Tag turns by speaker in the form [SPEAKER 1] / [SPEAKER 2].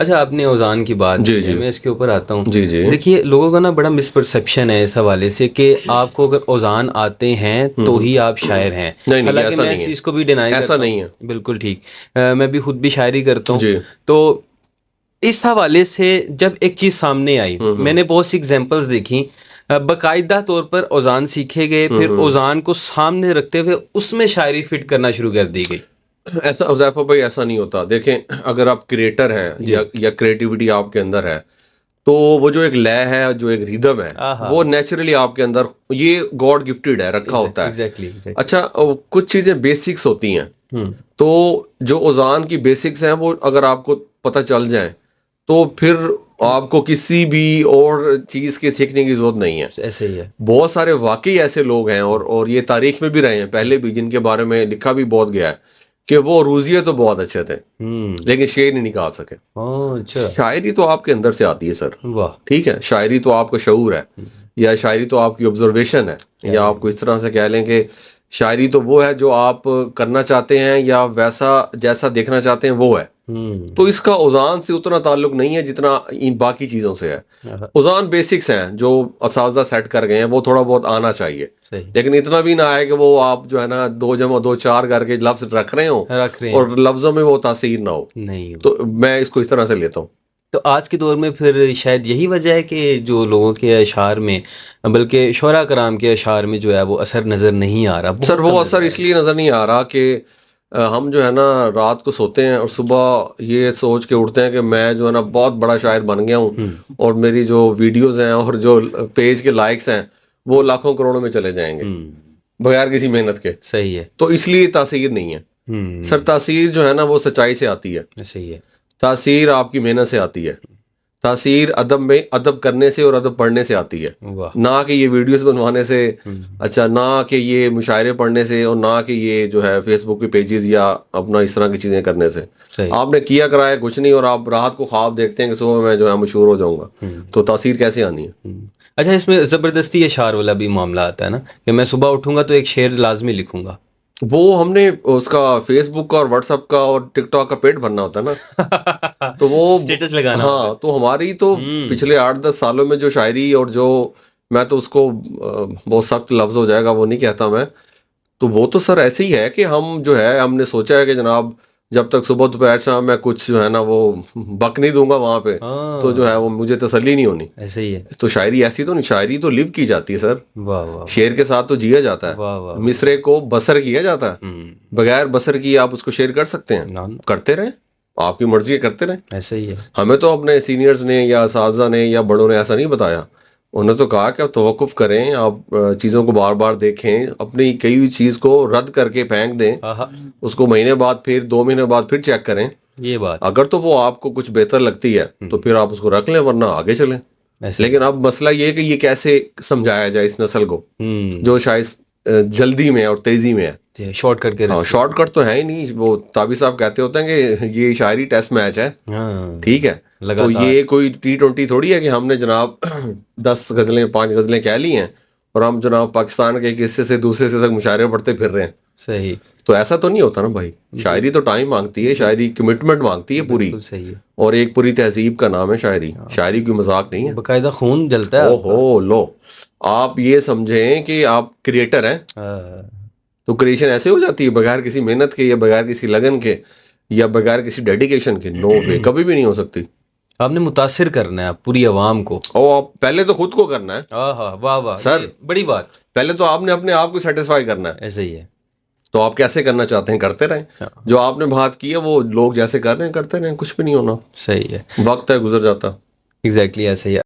[SPEAKER 1] अच्छा, आपने औज़ान की बात
[SPEAKER 2] जी
[SPEAKER 1] की है,
[SPEAKER 2] जी
[SPEAKER 1] मैं इसके ऊपर आता हूँ।
[SPEAKER 2] जी जी।
[SPEAKER 1] देखिए, लोगों का ना बड़ा मिसपरसेप्शन है इस हवाले से कि आपको अगर औज़ान आते हैं तो ही आप शायर हैं।
[SPEAKER 2] नहीं नहीं,
[SPEAKER 1] हालाँकि
[SPEAKER 2] ऐसा
[SPEAKER 1] मैं
[SPEAKER 2] नहीं
[SPEAKER 1] इस
[SPEAKER 2] है,
[SPEAKER 1] चीज़ को भी डिनाई
[SPEAKER 2] ऐसा
[SPEAKER 1] करता हूँ।
[SPEAKER 2] नहीं है।
[SPEAKER 1] बिल्कुल ठीक। मैं भी खुद भी शायरी करता हूँ।
[SPEAKER 2] जी।
[SPEAKER 1] तो इस हवाले से जब एक चीज़ सामने आई,
[SPEAKER 2] हम्म।
[SPEAKER 1] मैंने बहुत सी एग्ज़ाम्पल्स देखी। बाकायदा तौर पर औज़ान सीखे गए, फिर
[SPEAKER 2] हम्म।
[SPEAKER 1] औज़ान को सामने रखते हुए उसमें शायरी फिट करना शुरू कर दी गई।
[SPEAKER 2] ऐसा हुज़ैफ़ा भाई ऐसा नहीं होता। देखें, अगर आप क्रिएटर हैं
[SPEAKER 1] जी।
[SPEAKER 2] या क्रिएटिविटी आपके अंदर है, तो वो जो एक लय है, जो एक रिदम है,
[SPEAKER 1] आहा!
[SPEAKER 2] वो नेचुरली आपके अंदर ये गॉड गिफ्टेड है, रखा होता है।
[SPEAKER 1] Exactly, exactly.
[SPEAKER 2] अच्छा, कुछ चीज़ें बेसिक्स होती हैं,
[SPEAKER 1] हुँ।
[SPEAKER 2] तो जो अज़ान की बेसिक्स हैं, वो अगर आपको पता चल जाएँ, तो फिर आपको किसी भी और चीज़ के सीखने की ज़रूरत नहीं है।
[SPEAKER 1] ऐसे ही है।
[SPEAKER 2] बहुत सारे वाक़ई ऐसे लोग हैं और ये तारीख में भी रहे हैं, पहले भी, जिनके बारे में लिखा भी बहुत गया है, कि वो रूज़िये तो बहुत अच्छे थे,
[SPEAKER 1] हुँ।
[SPEAKER 2] लेकिन शेर नहीं निकाल सके।
[SPEAKER 1] ओह! अच्छा।
[SPEAKER 2] शायरी तो आपके अंदर से आती है सर,
[SPEAKER 1] वाह!
[SPEAKER 2] ठीक है? शायरी तो आपका शऊर है,
[SPEAKER 1] हुँ,
[SPEAKER 2] या शायरी तो आपकी ऑब्ज़र्वेशन है,
[SPEAKER 1] क्या
[SPEAKER 2] या
[SPEAKER 1] बात
[SPEAKER 2] आपको
[SPEAKER 1] है।
[SPEAKER 2] इस तरह से कह लें कि शायरी तो वो है जो आप करना चाहते हैं, या वैसा जैसा देखना चाहते हैं वो है।
[SPEAKER 1] हुँ।
[SPEAKER 2] तो इसका उज़ान से उतना ताल्लुक नहीं है जितना इन बाकी चीज़ों से है।
[SPEAKER 1] आहा,
[SPEAKER 2] उज़ान बेसिक्स हैं जो असातिज़ा सेट कर गए हैं, वो थोड़ा बहुत आना चाहिए।
[SPEAKER 1] सही।
[SPEAKER 2] लेकिन इतना भी ना आए कि वो आप जो है ना 2 जमा 2 4 करके लफ्ज़ रख रहे हों
[SPEAKER 1] रख रहे हैं।
[SPEAKER 2] और लफ्ज़ों में वो तासीर ना हो।
[SPEAKER 1] नहीं हो।
[SPEAKER 2] तो मैं इसको इस तरह से लेता हूँ।
[SPEAKER 1] तो आज के दौर में फिर शायद यही वजह है कि जो लोगों के अशआर में, बल्कि शुअरा कराम के अशआर में जो है वो असर नज़र नहीं आ रहा,
[SPEAKER 2] सर
[SPEAKER 1] बहुत
[SPEAKER 2] वो
[SPEAKER 1] कम नज़र
[SPEAKER 2] असर
[SPEAKER 1] आ रहा है।
[SPEAKER 2] इसलिए नज़र नहीं आ रहा कि हम जो है ना रात को सोते हैं और सुबह ये सोच के उठते हैं कि मैं जो है ना बहुत बड़ा शायर बन गया हूँ,
[SPEAKER 1] हुँ,
[SPEAKER 2] और मेरी जो वीडियोस हैं और जो पेज के लाइक्स हैं, वो लाखों करोड़ों में चले जाएंगे
[SPEAKER 1] हुँ।
[SPEAKER 2] बगैर किसी मेहनत के।
[SPEAKER 1] सही है।
[SPEAKER 2] तो इसलिए तासीर नहीं है। सर
[SPEAKER 1] हुँ,
[SPEAKER 2] तासीर जो है ना वो सच्चाई से आती है,
[SPEAKER 1] सही है।
[SPEAKER 2] तासीर आपकी मेहनत से आती है, तासीर अदब में अदब करने से और अदब पढ़ने से आती है,
[SPEAKER 1] वाह!
[SPEAKER 2] ना कि ये वीडियोस बनवाने से।
[SPEAKER 1] हुँ,
[SPEAKER 2] अच्छा, ना कि ये मुशायरे पढ़ने से, और ना कि ये जो है फेसबुक के पेजेस या अपना इस तरह की चीज़ें करने से।
[SPEAKER 1] सही।
[SPEAKER 2] आपने किया कराया कुछ नहीं, और आप रात को ख्वाब देखते हैं कि सुबह मैं जो है मशहूर हो जाऊंगा,
[SPEAKER 1] हुँ,
[SPEAKER 2] तो तासीर कैसे आनी है?
[SPEAKER 1] हुँ। अच्छा, इसमें ज़बरदस्ती अशआर वाला भी मामला आता है ना, कि मैं सुबह उठूँगा तो एक शेर लाज़मी लिखूँगा।
[SPEAKER 2] वो हमने उसका फेसबुक का और व्हाट्सएप का और टिकटॉक का पेट भरना होता है ना, तो वो
[SPEAKER 1] स्टेटस लगाना होगा।
[SPEAKER 2] हाँ, तो हमारी तो
[SPEAKER 1] हुँ,
[SPEAKER 2] पिछले 8-10 सालों में जो शायरी, और जो मैं तो उसको बहुत सख्त लफ्ज़ हो जाएगा वो नहीं कहता मैं, तो वो तो सर ऐसे ही है कि हम जो है हमने सोचा है कि जनाब जब तक सुबह दोपहर शाम मैं कुछ जो है ना वो बक नहीं दूंगा वहां पे, तो जो है
[SPEAKER 1] हाँ,
[SPEAKER 2] वो मुझे तसल्ली नहीं होनी।
[SPEAKER 1] ऐसे ही है।
[SPEAKER 2] तो शायरी ऐसी तो नहीं, शायरी तो लिव की जाती है सर,
[SPEAKER 1] वाह, वाह, वाह!
[SPEAKER 2] शेर के साथ तो जिया जाता है,
[SPEAKER 1] वाह, वाह, वाह!
[SPEAKER 2] मिसरे को बसर किया जाता है।
[SPEAKER 1] हुँ,
[SPEAKER 2] बगैर बसर किए आप उसको शेर कर सकते हैं?
[SPEAKER 1] ना, ना,
[SPEAKER 2] करते रहें, आपकी मर्जी है, करते रहें।
[SPEAKER 1] ऐसे ही है।
[SPEAKER 2] हमें तो अपने सीनियर्स ने या असातिज़ा ने या बड़ों ने ऐसा नहीं बताया। उन्होंने तो कहा कि आप तवक्कुफ़ करें, आप चीज़ों को बार-बार देखें, अपनी कही हुई चीज़ को रद्द करके फेंक दें,
[SPEAKER 1] आहा!
[SPEAKER 2] उसको महीने बाद फिर 2 महीने बाद फिर चेक करें।
[SPEAKER 1] ये बात है।
[SPEAKER 2] अगर तो वो आपको कुछ बेहतर लगती है, तो
[SPEAKER 1] हुँ,
[SPEAKER 2] फिर आप उसको रख लें, वरना आगे चलें।
[SPEAKER 1] ऐसे ही।
[SPEAKER 2] लेकिन अब मसला ये है कि ये कैसे समझाया जाए इस नस्ल को,
[SPEAKER 1] हुँ,
[SPEAKER 2] जो शायद जल्दी में और तेज़ी में है।
[SPEAKER 1] जी, शॉर्टकट के
[SPEAKER 2] हाँ,
[SPEAKER 1] रास्ते पे।
[SPEAKER 2] शॉर्टकट तो है ही नहीं। वो ताबी साहब कहते होते हैं कि ये शायरी टेस्ट मैच है। ठीक
[SPEAKER 1] हाँ,
[SPEAKER 2] है? तो
[SPEAKER 1] लगातार।
[SPEAKER 2] ये कोई टी-20 थोड़ी है कि हमने जनाब 10 गज़लें 5 गज़लें कह ली हैं और हम जनाब पाकिस्तान के एक हिस्से से दूसरे हिस्से तक मुशायरे पढ़ते फिर रहे हैं।
[SPEAKER 1] सही,
[SPEAKER 2] तो ऐसा तो नहीं होता ना भाई।
[SPEAKER 1] जी,
[SPEAKER 2] शायरी तो टाइम माँगती है, शायरी कमिटमेंट माँगती है पूरी,
[SPEAKER 1] बिल्कुल सही है।
[SPEAKER 2] और एक पूरी तहज़ीब का नाम है शायरी।
[SPEAKER 1] हाँ,
[SPEAKER 2] शायरी कोई मज़ाक नहीं है।
[SPEAKER 1] बाकायदा खून जलता है आपका।
[SPEAKER 2] ओहो! लो, आप ये समझें कि आप क्रिएटर हैं,
[SPEAKER 1] हाँ,
[SPEAKER 2] तो क्रिएशन ऐसे हो जाती है बगैर किसी मेहनत के, या बगैर किसी लगन के, या बगैर किसी डेडिकेशन के? नो वे, कभी भी नहीं हो सकती।
[SPEAKER 1] आपने मुतासिर करना है पूरी आवाम को।
[SPEAKER 2] और आप पहले तो खुद को करना है
[SPEAKER 1] आहा! वाह, वाह!
[SPEAKER 2] सर,
[SPEAKER 1] ये बड़ी बात।
[SPEAKER 2] पहले तो आपने अपने आप को सेटिस्फाई करना है।
[SPEAKER 1] ऐसे ही है।
[SPEAKER 2] तो आप कैसे करना चाहते हैं, करते रहें।
[SPEAKER 1] हाँ,
[SPEAKER 2] जो आपने बात की है वो लोग जैसे कर रहे हैं करते रहें, कुछ भी नहीं होना।
[SPEAKER 1] सही है।
[SPEAKER 2] वक्त है गुजर जाता।
[SPEAKER 1] एग्ज़ैक्टली ऐसे ही है।